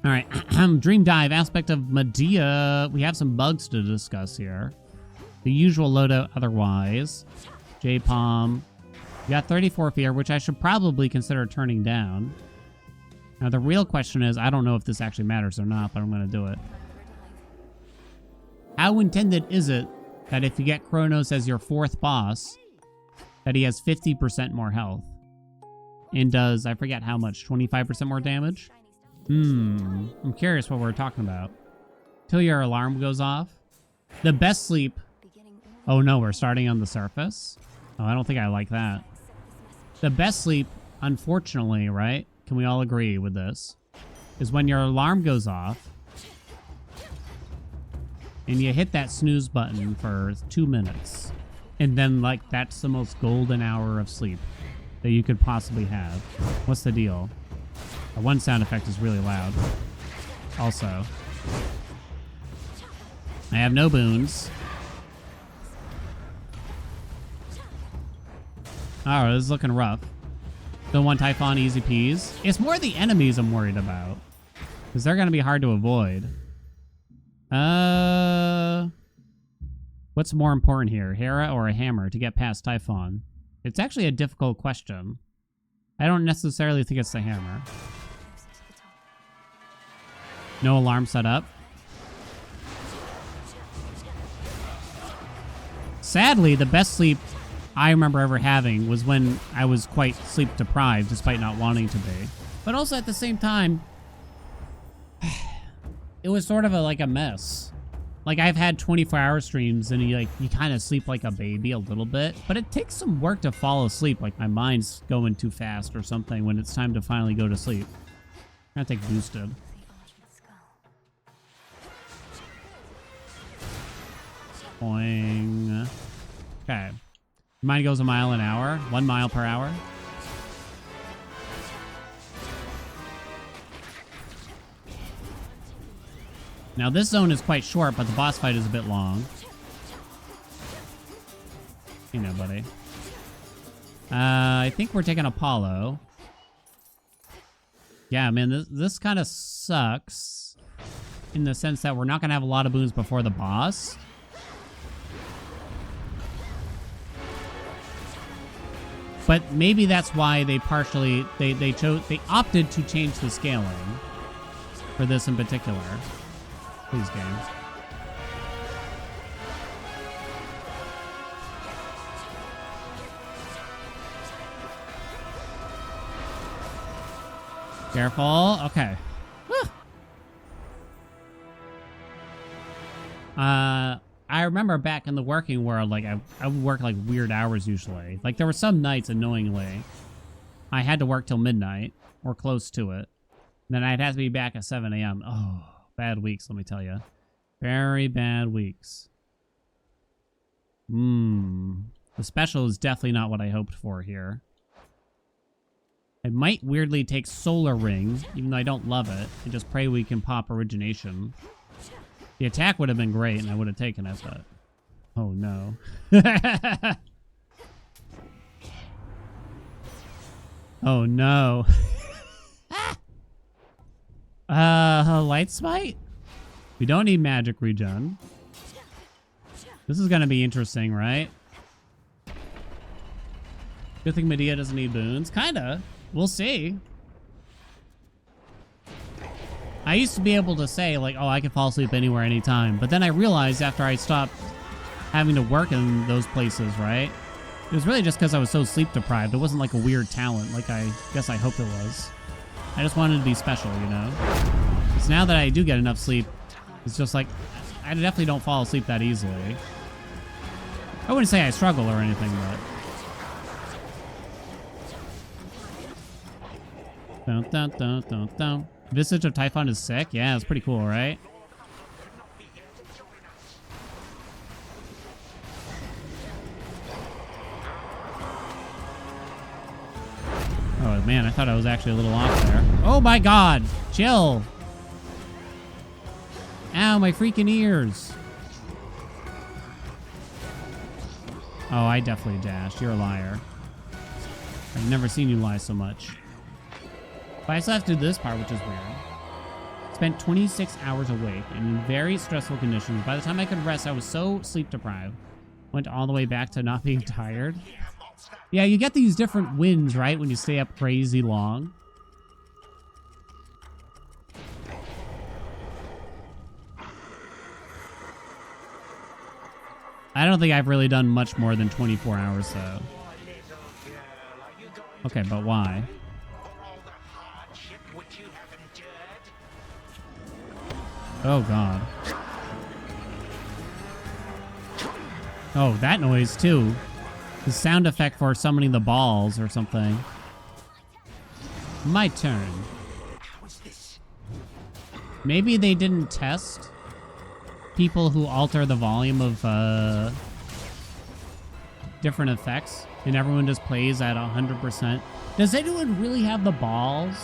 All right, Dream Dive, aspect of Medea. We have some bugs to discuss here. The usual loadout otherwise. J-Palm. We got 34 fear, which I should probably consider turning down. Now, the real question is, I don't know if this actually matters or not, but I'm going to do it. How intended is it that if you get Kronos as your 4th boss, that he has 50% more health? And does, I forget how much, 25% more damage? I'm curious what we're talking about. Till your alarm goes off. The best sleep. Oh no, we're starting on the surface? Oh, I don't think I like that. The best sleep, unfortunately, right? Can we all agree with this? Is when your alarm goes off and you hit that snooze button for 2 minutes. And then, like, that's the most golden hour of sleep that you could possibly have. What's the deal? One sound effect is really loud. Also, I have no boons. Oh, this is looking rough. The one Typhon, easy peas. It's more the enemies I'm worried about, because they're going to be hard to avoid. What's more important here, Hera or a hammer to get past Typhon? It's actually a difficult question. I don't necessarily think it's the hammer. No alarm set up. Sadly, the best sleep I remember ever having was when I was quite sleep deprived, despite not wanting to be. But also at the same time, it was sort of like a mess. Like, I've had 24-hour streams and you kind of sleep like a baby a little bit, but it takes some work to fall asleep. Like, my mind's going too fast or something when it's time to finally go to sleep. I'm gonna take boosted. Boing. Okay. Mine goes a mile an hour. 1 mile per hour. Now this zone is quite short, but the boss fight is a bit long. You know, buddy. I think we're taking Apollo. Yeah, man, this kind of sucks in the sense that we're not going to have a lot of boons before the boss. But maybe that's why they partially they opted to change the scaling for this in particular. Please, game. Careful. Okay. Whew. I remember back in the working world, like I would work like weird hours usually. Like there were some nights, annoyingly, I had to work till midnight or close to it. Then I'd have to be back at 7 a.m. Oh, bad weeks, let me tell you. Very bad weeks. The special is definitely not what I hoped for here. I might weirdly take Solar Ring, even though I don't love it, and just pray we can pop Origination. The attack would have been great, and I would have taken it, but... Oh, no. Oh, no. Light Smite? We don't need magic regen. This is gonna be interesting, right? Good thing Medea doesn't need boons. Kinda. We'll see. I used to be able to say, like, oh, I can fall asleep anywhere, anytime. But then I realized after I stopped having to work in those places, right? It was really just because I was so sleep deprived. It wasn't like a weird talent like I guess I hoped it was. I just wanted to be special, you know? Because now that I do get enough sleep, it's just like, I definitely don't fall asleep that easily. I wouldn't say I struggle or anything, but... Dun, dun, dun, dun, dun. Visage of Typhon is sick. Yeah, it's pretty cool, right? Oh, man, I thought I was actually a little off there. Oh, my God. Chill. Ow, my freaking ears. Oh, I definitely dashed. You're a liar. I've never seen you lie so much. But I still have to do this part, which is weird. spent 26 hours awake and in very stressful conditions. By the time I could rest, I was so sleep deprived. Went all the way back to not being tired. Yeah, you get these different wins, right, when you stay up crazy long. I don't think I've really done much more than 24 hours, though. Okay, but why? Oh, God. Oh, that noise, too. The sound effect for summoning the balls or something. My turn. Maybe they didn't test people who alter the volume of different effects, and everyone just plays at 100%. Does anyone really have the balls,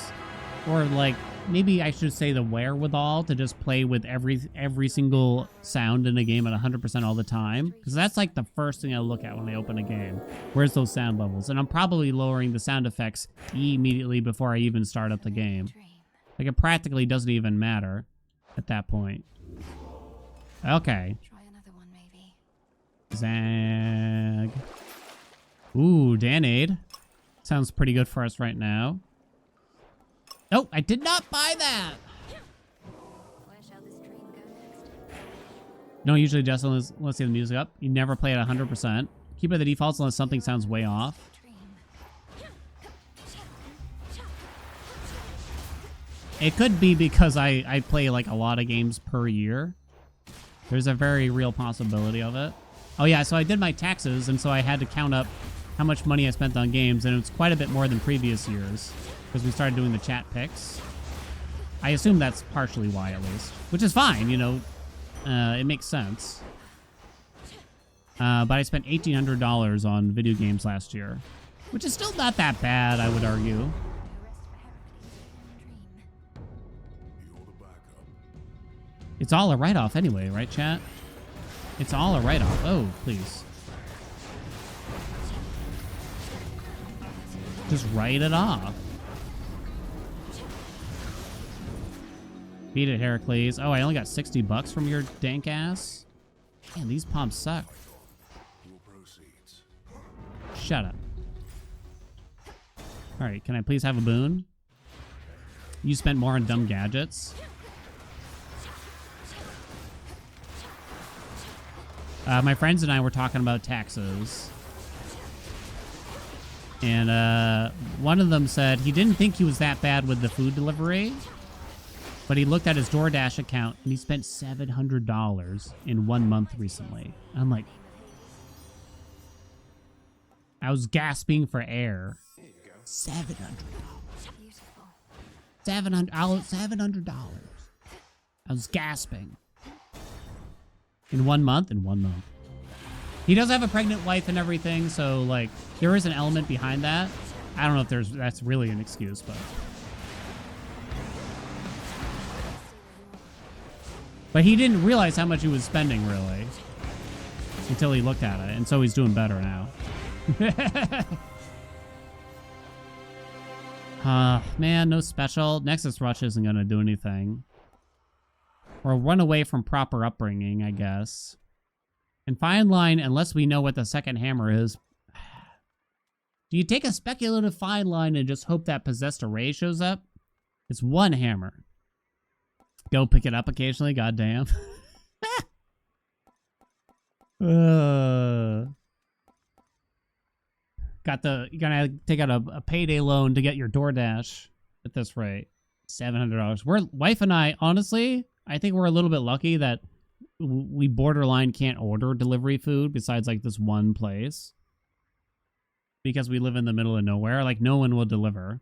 or like maybe I should say the wherewithal to just play with every single sound in a game at 100% all the time? Because that's like the first thing I look at when I open a game. Where's those sound levels? And I'm probably lowering the sound effects immediately before I even start up the game. Like it practically doesn't even matter at that point. Okay. Try another one, maybe. Zag. Ooh, Danade. Sounds pretty good for us right now. Oh, I did not buy that. Where shall this dream go next? Don't usually adjust unless you have the music up. You never play at 100%. Keep it at the defaults unless something sounds way off. It could be because I play like a lot of games per year. There's a very real possibility of it. Oh yeah, so I did my taxes, and so I had to count up how much money I spent on games, and it's quite a bit more than previous years because we started doing the chat picks. I assume that's partially why, at least, which is fine, you know. It makes sense. But I spent $1,800 on video games last year, which is still not that bad, I would argue. It's all a write-off anyway, right, chat? It's all a write-off. Oh, please. Just write it off. Beat it, Heracles. Oh, I only got 60 bucks from your dank ass? Man, these pumps suck. Shut up. Alright, can I please have a boon? You spent more on dumb gadgets? My friends and I were talking about taxes. And one of them said he didn't think he was that bad with the food delivery, but he looked at his DoorDash account and he spent $700 in 1 month recently. I'm like, I was gasping for air. $700. $700. I was gasping. In 1 month? In 1 month. He does have a pregnant wife and everything, so, like, there is an element behind that. I don't know if that's really an excuse, but... But he didn't realize how much he was spending, really. Until he looked at it, and so he's doing better now. Man, no special. Nexus Rush isn't gonna do anything. Or run away from proper upbringing, I guess. And fine line, unless we know what the second hammer is. Do you take a speculative fine line and just hope that possessed array shows up? It's one hammer. Go pick it up occasionally, goddamn. You gotta take out a payday loan to get your DoorDash at this rate. $700. Wife and I, honestly, I think we're a little bit lucky that we borderline can't order delivery food besides like this one place. Because we live in the middle of nowhere. Like no one will deliver.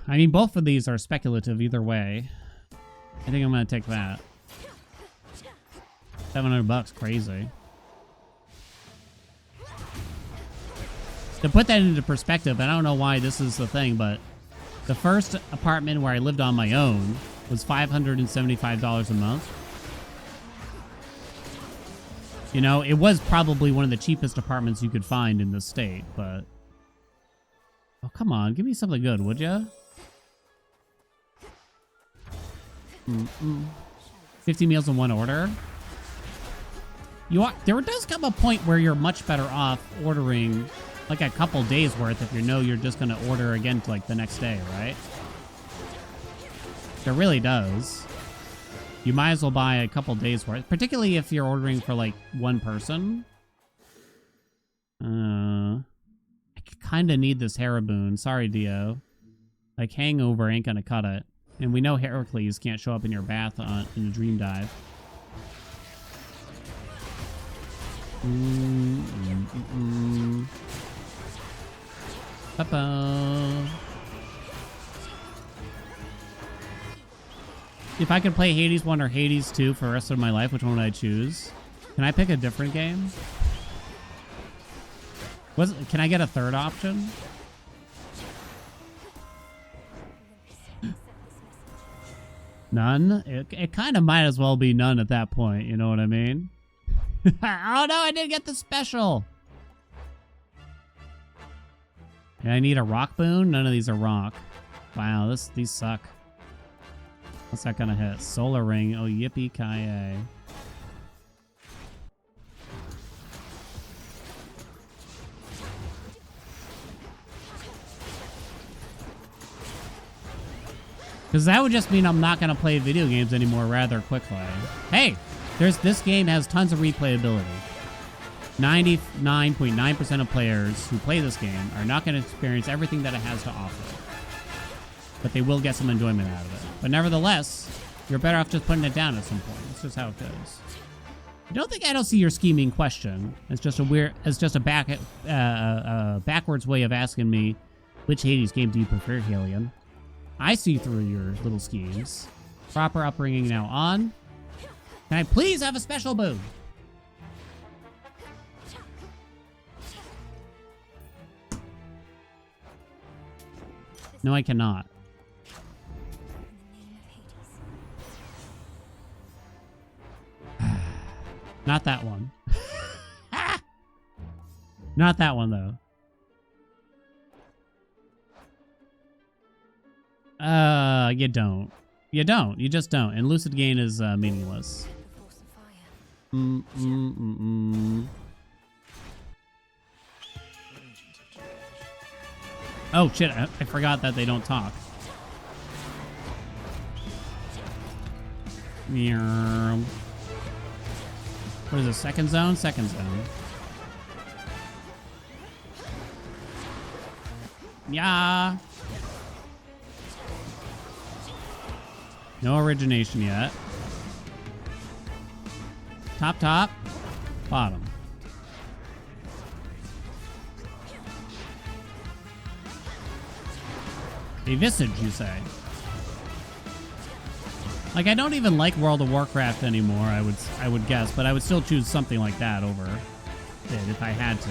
I mean, both of these are speculative either way. I think I'm gonna take that. $700, crazy. To put that into perspective, I don't know why this is the thing, but the first apartment where I lived on my own was $575 a month. You know, it was probably one of the cheapest apartments you could find in the state, but... Oh, come on. Give me something good, would ya? Mm-mm. 50 meals in one order. There does come a point where you're much better off ordering like a couple days worth if you know you're just going to order again like the next day, right? There really does. You might as well buy a couple days worth, particularly if you're ordering for like one person. I kind of need this Haraboon. Sorry, Dio. Like, hangover ain't gonna cut it. And we know Heracles can't show up in your bath in a dream dive. Uh-oh. If I could play Hades 1 or Hades 2 for the rest of my life, which one would I choose? Can I pick a different game? Can I get a third option? None? It kind of might as well be none at that point, you know what I mean? Oh no, I didn't get the special! And I need a rock boon? None of these are rock. Wow, these suck. What's that gonna hit? Solar ring. Oh, yippee-ki-yay. Because that would just mean I'm not going to play video games anymore rather quickly. Hey, this game has tons of replayability. 99.9% of players who play this game are not going to experience everything that it has to offer. But they will get some enjoyment out of it. But nevertheless, you're better off just putting it down at some point. It's just how it goes. I don't see your scheming question. It's just a backwards way of asking me, which Hades game do you prefer, Haelian? I see through your little schemes. Proper upbringing now on. Can I please have a special boon? No, I cannot. Not that one. Not that one, though. You don't. You don't. You just don't. And Lucid Gain is meaningless. Oh, shit. I forgot that they don't talk. What is it? Second zone? Second zone. Yeah. No origination yet. Top, top. Bottom. A visage, you say? Like, I don't even like World of Warcraft anymore, I would guess, but I would still choose something like that over it if I had to.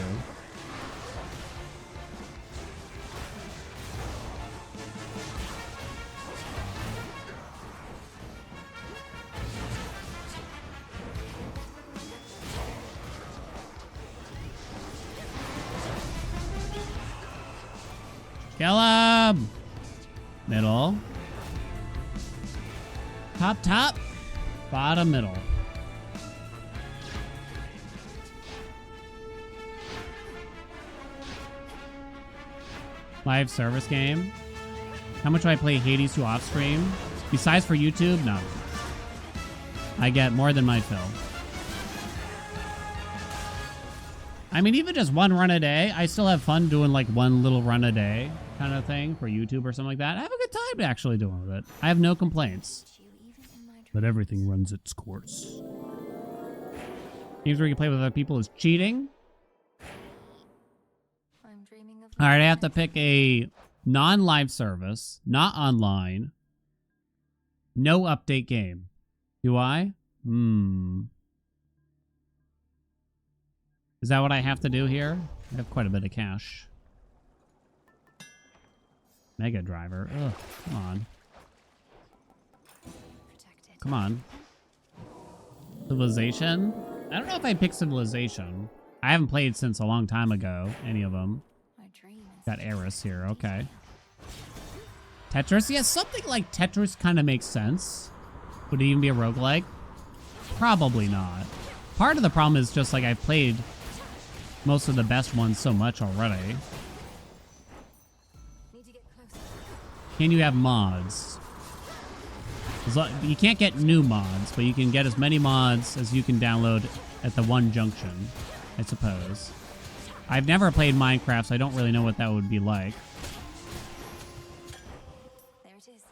Kill him! Middle. Top, top. Bottom, middle. Live service game. How much do I play Hades 2 off stream? Besides for YouTube, no. I get more than my fill. I mean, even just one run a day, I still have fun doing like one little run a day kind of thing for YouTube or something like that. I have a good time actually doing it. I have no complaints. But everything runs its course. Games where you play with other people is cheating. All right, I have to pick a non-live service, not online, no update game. Do I? Is that what I have to do here? I have quite a bit of cash. Mega Driver. Ugh, come on. Come on. Civilization? I don't know if I picked Civilization. I haven't played since a long time ago, any of them. Got Eris here, okay. Tetris? Yeah, something like Tetris kind of makes sense. Would it even be a roguelike? Probably not. Part of the problem is just like I've played most of the best ones so much already. Need to get closer. Can you have mods? You can't get new mods, but you can get as many mods as you can download at the one junction, I suppose. I've never played Minecraft, so I don't really know what that would be like. There it is.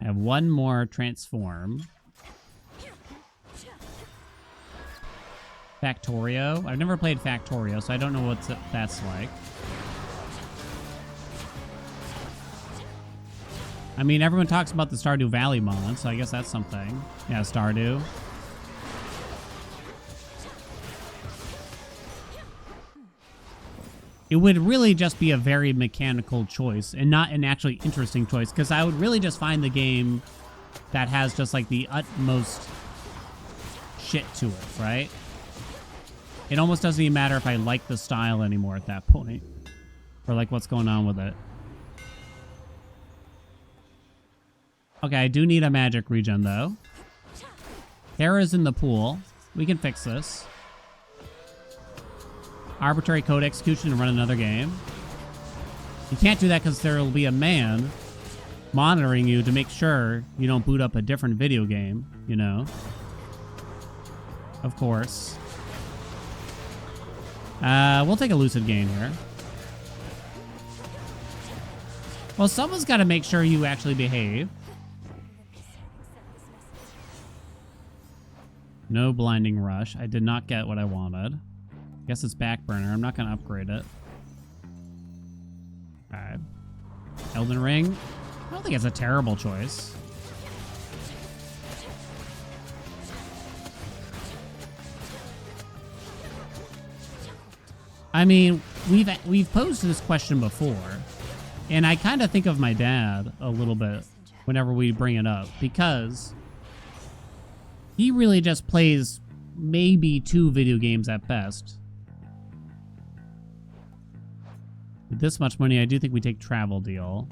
I have one more transform. Factorio. I've never played Factorio, so I don't know what that's like. I mean, everyone talks about the Stardew Valley mod, so I guess that's something. Yeah, Stardew. It would really just be a very mechanical choice and not an actually interesting choice, because I would really just find the game that has just like the utmost shit to it, right? It almost doesn't even matter if I like the style anymore at that point, or like what's going on with it. Okay, I do need a magic regen, though. Terra's in the pool. We can fix this. Arbitrary code execution and run another game. You can't do that because there will be a man monitoring you to make sure you don't boot up a different video game, you know? Of course. We'll take a lucid gain here. Well, someone's got to make sure you actually behave. No blinding rush. I did not get what I wanted. Guess it's back burner. I'm not going to upgrade it. Alright. Elden Ring. I don't think it's a terrible choice. I mean, we've posed this question before, and I kind of think of my dad a little bit whenever we bring it up, because he really just plays maybe 2 video games at best. With this much money, I do think we take travel deal.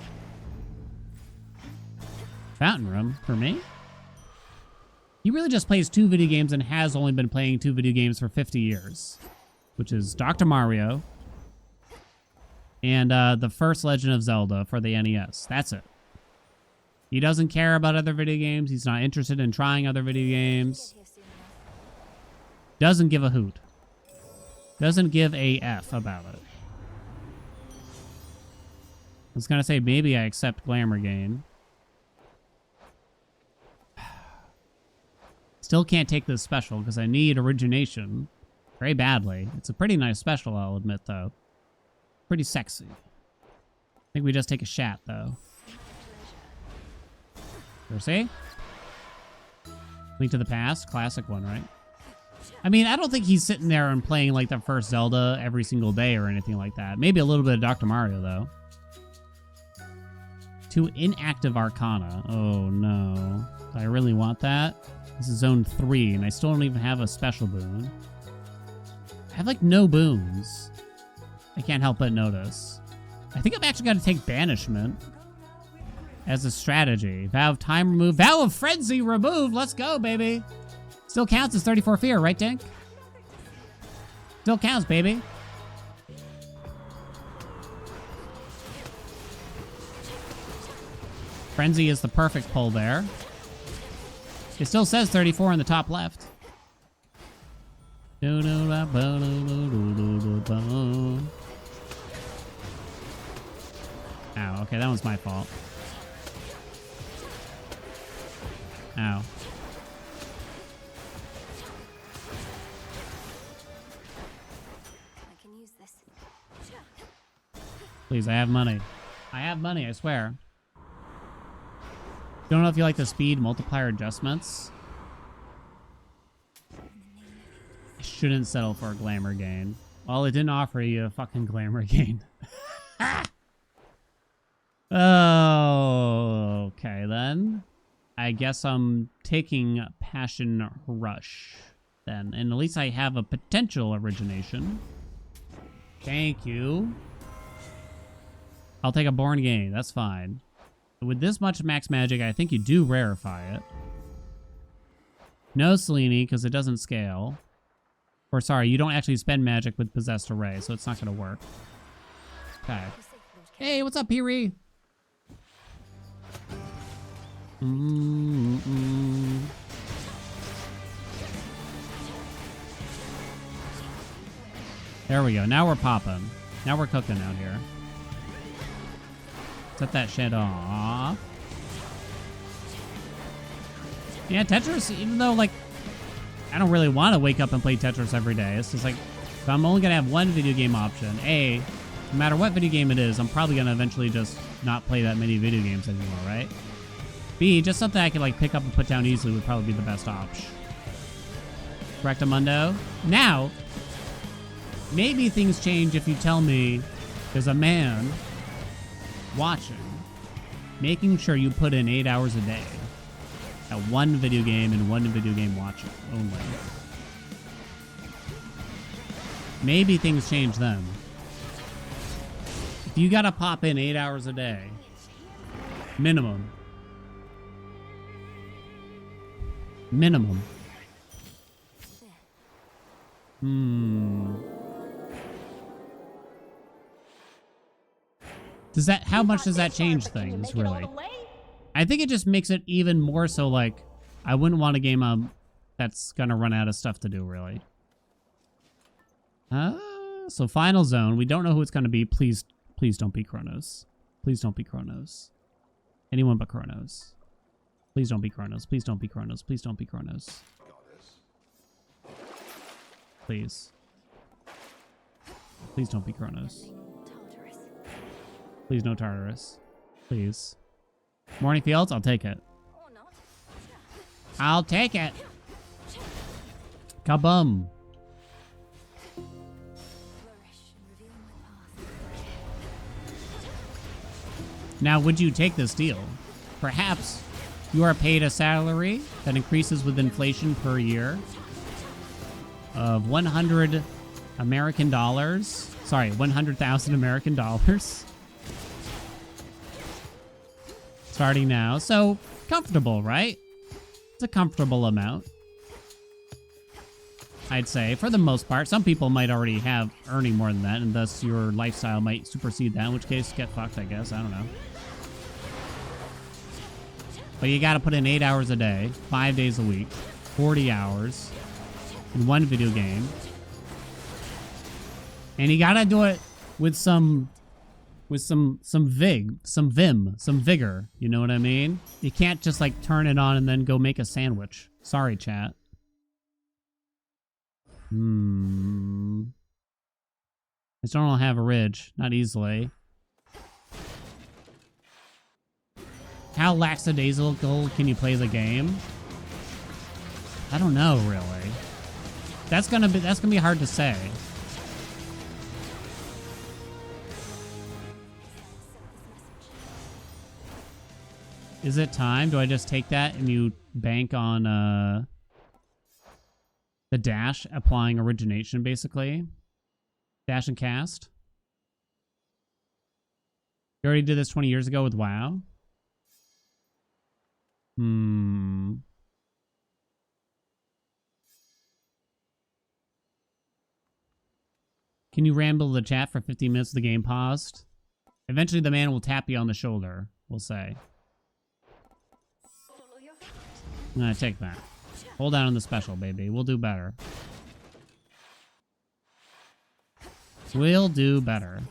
Fountain Room, for me? He really just plays 2 video games and has only been playing 2 video games for 50 years. Which is Dr. Mario and the first Legend of Zelda for the NES. That's it. He doesn't care about other video games. He's not interested in trying other video games. Doesn't give a hoot. Doesn't give a F about it. I was going to say, maybe I accept Glamour Gain. Still can't take this special because I need Origination very badly. It's a pretty nice special, I'll admit, though. Pretty sexy. I think we just take a shat, though. See? Link to the Past, classic one, right? I mean, I don't think he's sitting there and playing like the first Zelda every single day or anything like that. Maybe a little bit of Dr. Mario, though. 2 inactive Arcana. Oh, no. Do I really want that? This is Zone 3, and I still don't even have a special boon. I have, like, no boons. I can't help but notice. I think I've actually got to take Banishment as a strategy. Vow of Time removed. Vow of Frenzy removed. Let's go, baby. Still counts as 34 fear, right, Dink? Still counts, baby. Frenzy is the perfect pull there. It still says 34 in the top left. Ow, okay, that was my fault. Ow. I can use this. Please, I have money. I have money, I swear. Don't know if you like the speed multiplier adjustments. I shouldn't settle for a glamour gain. Well, it didn't offer you a fucking glamour gain. Oh, okay then. I guess I'm taking Passion Rush then. And at least I have a potential origination. Thank you. I'll take a Born Gain. That's fine. With this much max magic, I think you do rarefy it. No Selene, because it doesn't scale. Or sorry, you don't actually spend magic with Possessed Array, so it's not going to work. Okay. Hey, what's up, Piri? There we go. Now we're popping. Now we're cooking out here. Set that shit off. Yeah, Tetris, even though, like, I don't really want to wake up and play Tetris every day. It's just like, if I'm only going to have one video game option, A, no matter what video game it is, I'm probably going to eventually just not play that many video games anymore, right? B, just something I can, like, pick up and put down easily would probably be the best option. Correctamundo. Now, maybe things change if you tell me there's a man watching, making sure you put in 8 hours a day at one video game and one video game watching only. Maybe things change then. If you gotta pop in 8 hours a day, minimum. Minimum. Does that, how much does that change things, really? I think it just makes it even more so, like, I wouldn't want a game that's gonna run out of stuff to do, really. So final zone. We don't know who it's gonna be. Please don't be Chronos. Please don't be Chronos. Anyone but Chronos. Please don't be Chronos. Please don't be Chronos. Please don't be Chronos. Please. Please don't be Chronos. Please no Tartarus. Please. Morning Fields, I'll take it. I'll take it. Kabum. Now, would you take this deal? Perhaps you are paid a salary that increases with inflation per year of 100 American dollars. Sorry, 100,000 American dollars. Starting now. So, comfortable, right? It's a comfortable amount, I'd say, for the most part. Some people might already have earning more than that, and thus your lifestyle might supersede that, in which case, get fucked, I guess. I don't know. But you gotta put in 8 hours a day, 5 days a week, 40 hours in one video game. And you gotta do it with some vigor. You know what I mean? You can't just like turn it on and then go make a sandwich. Sorry, chat. I just don't have a ridge. Not easily. How lackadaisical can you play the game? I don't know, really. That's gonna be hard to say. Is it time? Do I just take that and you bank on the dash applying origination, basically? Dash and cast? You already did this 20 years ago with WoW? Can you ramble the chat for 15 minutes with the game paused? Eventually the man will tap you on the shoulder, we'll say. I'm gonna take that. Hold down on the special, baby. We'll do better. We'll do better.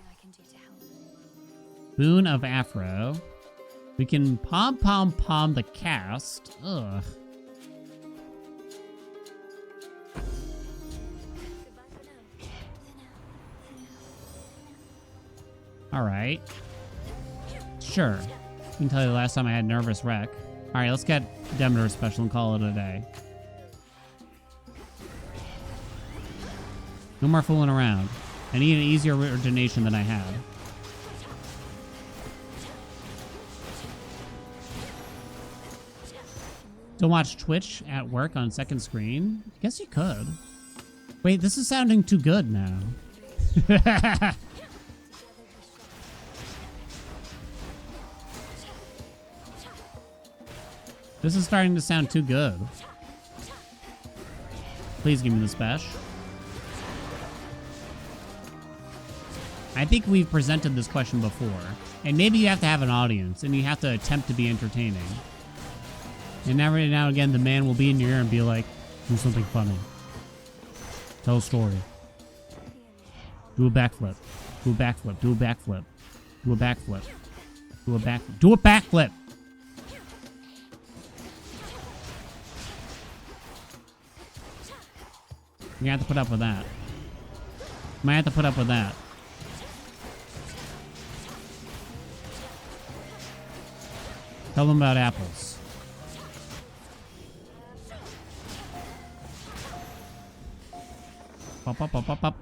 Boon of Afro. We can pom the cast. Ugh. Alright. Sure. I can tell you the last time I had nervous wreck. Alright, let's get Demeter special and call it a day. No more fooling around. I need an easier origination than I had. Don't watch Twitch at work on second screen? I guess you could. Wait, this is sounding too good now. This is starting to sound too good. Please give me the special. I think we've presented this question before. And maybe you have to have an audience, and you have to attempt to be entertaining. And every now and again, the man will be in your ear and be like, do something funny. Tell a story. Do a backflip. Do a backflip. Do a backflip. Do a backflip. Do a backflip. Do a backflip! You have to put up with that. Might have to put up with that. Tell them about apples. Pop, pop, pop, pop, pop.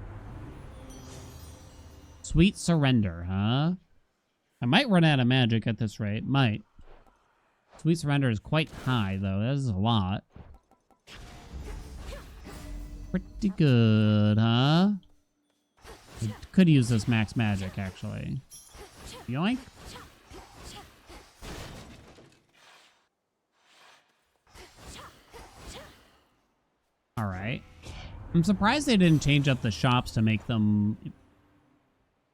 Sweet surrender, huh? I might run out of magic at this rate. Might. Sweet surrender is quite high, though. That is a lot. Pretty good, huh? I could use this max magic, actually. Yoink. Alright. I'm surprised they didn't change up the shops to make them...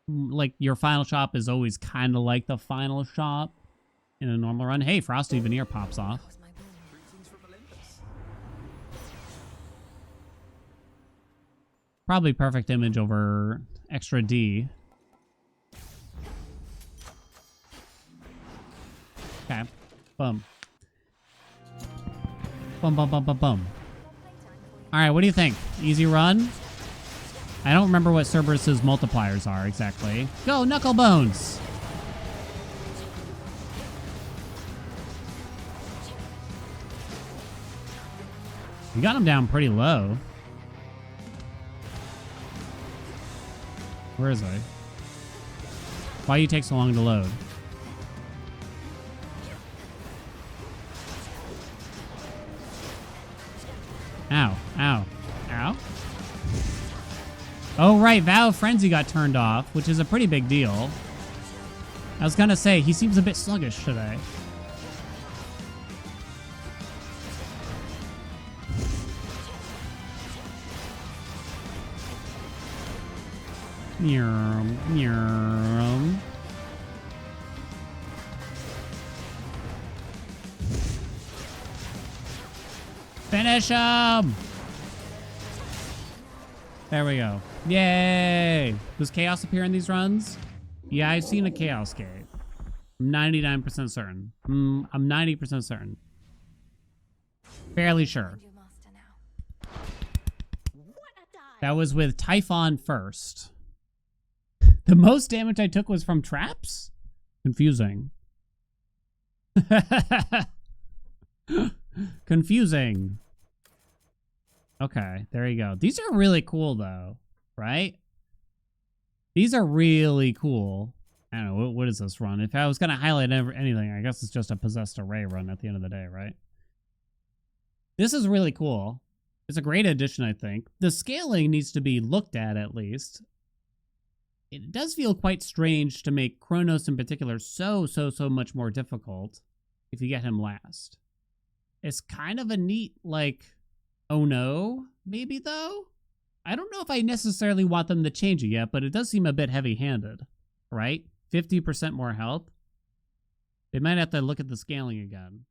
Like, your final shop is always kind of like the final shop in a normal run. Hey, Frosty Veneer pops off. Probably perfect image over extra D. Okay. Boom. Bum, bum, bum, bum, bum. Alright, what do you think? Easy run? I don't remember what Cerberus's multipliers are exactly. Go, Knucklebones! You got him down pretty low. Where is he? Why do you take so long to load? Ow, ow, ow. Oh, right, Vow of Frenzy got turned off, which is a pretty big deal. I was gonna say, he seems a bit sluggish today. Nyurm, nyurm. Finish him! There we go. Yay! Does chaos appear in these runs? Yeah, I've seen a chaos gate. I'm 99% certain. I'm 90% certain. Fairly sure. That was with Typhon first. The most damage I took was from traps? Confusing. Confusing. Okay, there you go. These are really cool, though, right? These are really cool. I don't know, what is this run? If I was going to highlight anything, I guess it's just a Possessed Array run at the end of the day, right? This is really cool. It's a great addition, I think. The scaling needs to be looked at least. It does feel quite strange to make Kronos in particular so much more difficult if you get him last. It's kind of a neat, like, oh no, maybe though? I don't know if I necessarily want them to change it yet, but it does seem a bit heavy-handed, right? 50% more health. They might have to look at the scaling again.